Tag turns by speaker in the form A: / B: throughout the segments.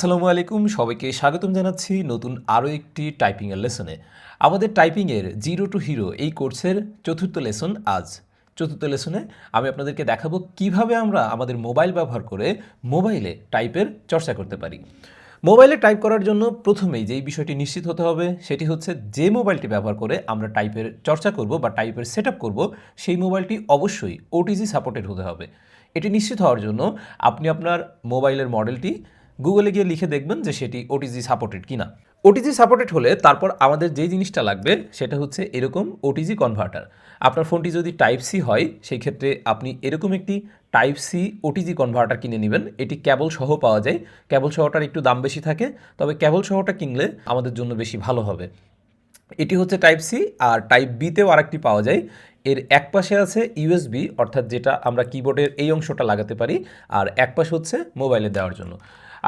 A: আসসালামু আলাইকুম, সবাইকে স্বাগতম জানাচ্ছি নতুন আরও একটি টাইপিংয়ের লেসনে। আমাদের টাইপিংয়ের জিরো টু হিরো এই কোর্সের চতুর্থ লেসন আজ। চতুর্থ লেসনে আমি আপনাদেরকে দেখাবো কিভাবে আমরা আমাদের মোবাইল ব্যবহার করে মোবাইলে টাইপের চর্চা করতে পারি। মোবাইলে টাইপ করার জন্য প্রথমেই যেই বিষয়টি নিশ্চিত হতে হবে সেটি হচ্ছে যে মোবাইলটি ব্যবহার করে আমরা টাইপের চর্চা করব বা টাইপের সেট আপ করবো সেই মোবাইলটি অবশ্যই ওটিজি সাপোর্টেড হতে হবে। এটি নিশ্চিত হওয়ার জন্য আপনি আপনার মোবাইলের মডেলটি গুগলে গিয়ে লিখে দেখবেন যে সেটি ওটিজি সাপোর্টেড কিনা। ওটিজি সাপোর্টেড হলে তারপর আমাদের যেই জিনিসটা লাগবে সেটা হচ্ছে এরকম ওটিজি কনভার্টার। আপনার ফোনটি যদি টাইপ সি হয় সেই ক্ষেত্রে আপনি এরকম একটি টাইপ সি ওটিজি কনভার্টার কিনে নেবেন। এটি কেবল সহ পাওয়া যায়, কেবল সহটার একটু দাম বেশি থাকে, তবে কেবল সহটা কিনলে আমাদের জন্য বেশি ভালো হবে। এটি হচ্ছে টাইপ সি, আর টাইপ বিতেও আরেকটি পাওয়া যায়। এর এক পাশে আছে ইউএসবি, অর্থাৎ যেটা আমরা কিবোর্ডের এই অংশটা লাগাতে পারি, আর এক পাশে হচ্ছে মোবাইলে দেওয়ার জন্য।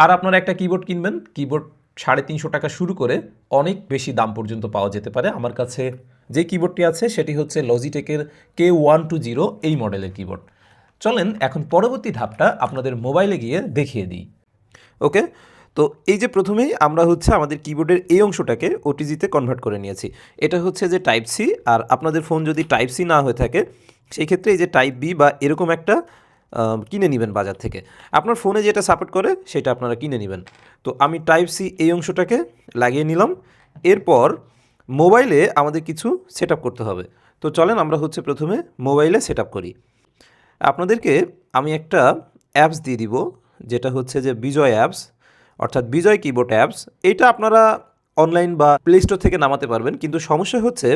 A: আর আপনারা একটা কিবোর্ড কিনবেন, কিবোর্ড 350 টাকা শুরু করে অনেক বেশি দাম পর্যন্ত পাওয়া যেতে পারে। আমার কাছে যে কিবোর্ডটি আছে সেটি হচ্ছে লজিটেকের K120 এই মডেলের কিবোর্ড। চলেন এখন পরবর্তী ধাপটা আপনাদের মোবাইলে গিয়ে দেখিয়ে দিই। ওকে, তো এই যে প্রথমেই আমরা হচ্ছে আমাদের কিবোর্ডের এই অংশটাকে ওটিজিতে কনভার্ট করে নিয়েছি। এটা হচ্ছে যে টাইপ সি, আর আপনাদের ফোন যদি টাইপ সি না হয়ে থাকে সেই ক্ষেত্রে এই যে টাইপ বি বা এরকম একটা কিনে নেবেন বাজার থেকে। আপনার ফোনে যেটা সাপোর্ট করে সেটা আপনারা কিনে নেবেন। তো আমি টাইপ সি এই অংশটাকে লাগিয়ে নিলাম। এরপর মোবাইলে আমাদের কিছু সেট আপ করতে হবে। তো চলেন আমরা হচ্ছে প্রথমে মোবাইলে সেট আপ করি। আপনাদেরকে আমি একটা অ্যাপস দিয়ে দিব, যেটা হচ্ছে যে বিজয় অ্যাপস, অর্থাৎ বিজয় কিবোর্ড অ্যাপস। এইটা আপনারা অনলাইন বা প্লে স্টোর থেকে নামাতে পারবেন, কিন্তু সমস্যা হচ্ছে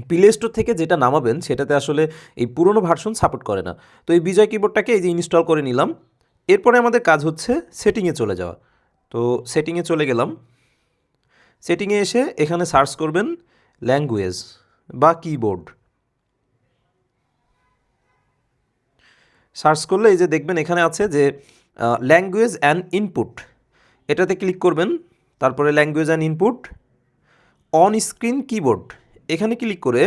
A: প্লে স্টোর থেকে যেটা নামাবেন সেটাতে আসলে এই পুরনো ভার্সন সাপোর্ট করে না। তো এই বিজয় কিবোর্ডটাকে এই যে ইনস্টল করে নিলাম। এরপরে আমাদের কাজ হচ্ছে সেটিংয়ে চলে যাওয়া। তো সেটিংয়ে চলে গেলাম। সেটিংয়ে এসে এখানে সার্চ করবেন ল্যাঙ্গুয়েজ বা কিবোর্ড। সার্চ করলে এই যে দেখবেন এখানে আছে যে ল্যাঙ্গুয়েজ অ্যান্ড ইনপুট, এটাতে ক্লিক করবেন। তারপরে language and input, on screen keyboard, এখানে ক্লিক করে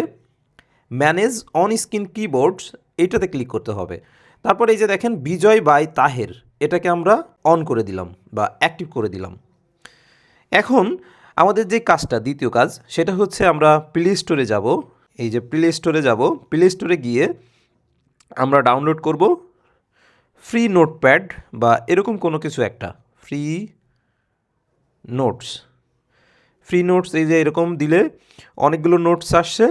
A: ম্যানেজ অন স্ক্রিন কিবোর্ডস এইটাতে ক্লিক করতে হবে। তারপরে এই যে দেখেন বিজয় বাই তাহের, এটাকে আমরা অন করে দিলাম বা অ্যাক্টিভ করে দিলাম। এখন আমাদের যে কাজটা, দ্বিতীয় কাজ, সেটা হচ্ছে আমরা প্লে স্টোরে যাব। এই যে প্লে স্টোরে যাব, প্লে স্টোরে গিয়ে আমরা ডাউনলোড করব ফ্রি নোটপ্যাড বা এরকম কোনো কিছু একটা, ফ্রি নোটস। ফ্রি নোটস এই যে এরকম দিলে অনেকগুলো নোটস আসছে।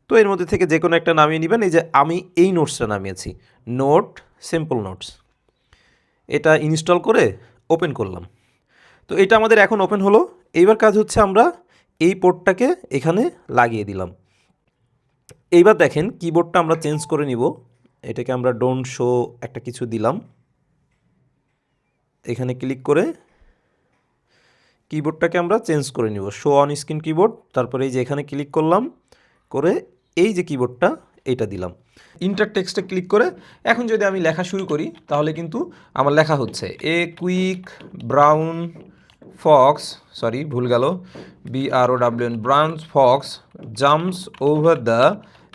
A: তো এর মধ্যে থেকে যে কোনো একটা নামিয়ে নেবেন। এই যে আমি এই নোটসটা নামিয়েছি, নোট সিম্পল নোটস। এটা ইনস্টল করে ওপেন করলাম। তো এটা আমাদের এখন ওপেন হলো। এইবার কাজ হচ্ছে আমরা এই পোর্টটাকে এখানে লাগিয়ে দিলাম। এইবার দেখেন কিবোর্ডটা আমরা চেঞ্জ করে নিব। এটাকে আমরা ডোন্ট শো একটা কিছু দিলাম। এখানে ক্লিক করে কিবোর্ডটাকে আমরা চেঞ্জ করে নিব, শো অন স্ক্রিন কিবোর্ড। তারপরে এই যে এখানে ক্লিক করলাম, করে এই যে কিবোর্ডটা এইটা দিলাম। ইন্টার টেক্সটে ক্লিক করে এখন যদি আমি লেখা শুরু করি তাহলে কিন্তু আমার লেখা হচ্ছে a quick brown fox, sorry ভুল গেল, BROWN brown fox jumps over the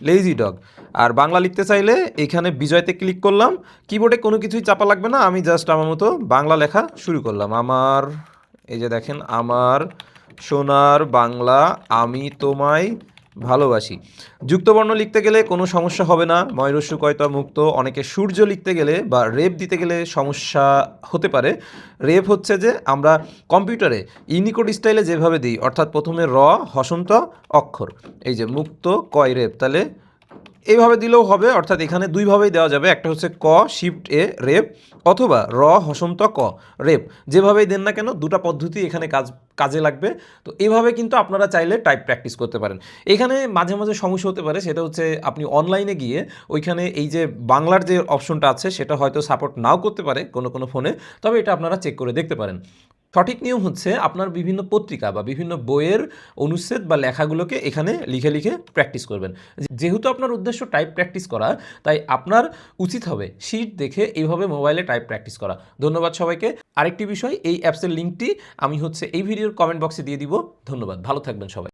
A: lazy dog. আর বাংলা লিখতে চাইলে এখানে বিজয়তে ক্লিক করলাম। কিবোর্ডে কোনো কিছুই চাপা লাগবে না, আমি জাস্ট আমার মতো বাংলা লেখা শুরু করলাম। আমার, এই যে দেখেন, আমার সোনার বাংলা আমি তোমায় ভালোবাসি। যুক্তবর্ণ লিখতে গেলে কোনো সমস্যা হবে না, ময়ূরস্যু কয়তা মুক্ত। অনেকে সূর্য লিখতে গেলে বা রেপ দিতে গেলে সমস্যা হতে পারে। রেপ হচ্ছে যে আমরা কম্পিউটারে ইউনিকোড স্টাইলে যেভাবে দিই, অর্থাৎ প্রথমে র হসন্ত অক্ষর, এই যে মুক্ত কয় রেপ, তাহলে এইভাবে দিলেও হবে। অর্থাৎ এখানে দুইভাবেই দেওয়া যাবে, একটা হচ্ছে ক শিফট এ রেপ, অথবা র হসন্ত ক রেপ। যেভাবেই দেন না কেন দুটো পদ্ধতি এখানে কাজে লাগবে। তো এইভাবে কিন্তু আপনারা চাইলে টাইপ প্র্যাকটিস করতে পারেন। এখানে মাঝে মাঝে সমস্যা হতে পারে, সেটা হচ্ছে আপনি অনলাইনে গিয়ে ওইখানে এই যে বাংলার যে অপশনটা আছে সেটা হয়তো সাপোর্ট নাও করতে পারে কোনো কোনো ফোনে, তবে এটা আপনারা চেক করে দেখতে পারেন। সঠিক নিয়ম হচ্ছে আপনার বিভিন্ন পত্রিকা বা বিভিন্ন বইয়ের অনুচ্ছেদ বা লেখাগুলোকে এখানে লিখে লিখে প্র্যাকটিস করবেন। যেহেতু আপনার উদ্দেশ্য টাইপ প্র্যাকটিস করা, তাই আপনার উচিত হবে শিট দেখে এইভাবে মোবাইলে টাইপ প্র্যাকটিস করা। ধন্যবাদ সবাইকে। আরেকটি বিষয়, এই অ্যাপসের লিঙ্কটি আমি হচ্ছে এই ভিডিওর কমেন্ট বক্সে দিয়ে দিব। ধন্যবাদ, ভালো থাকবেন সবাই।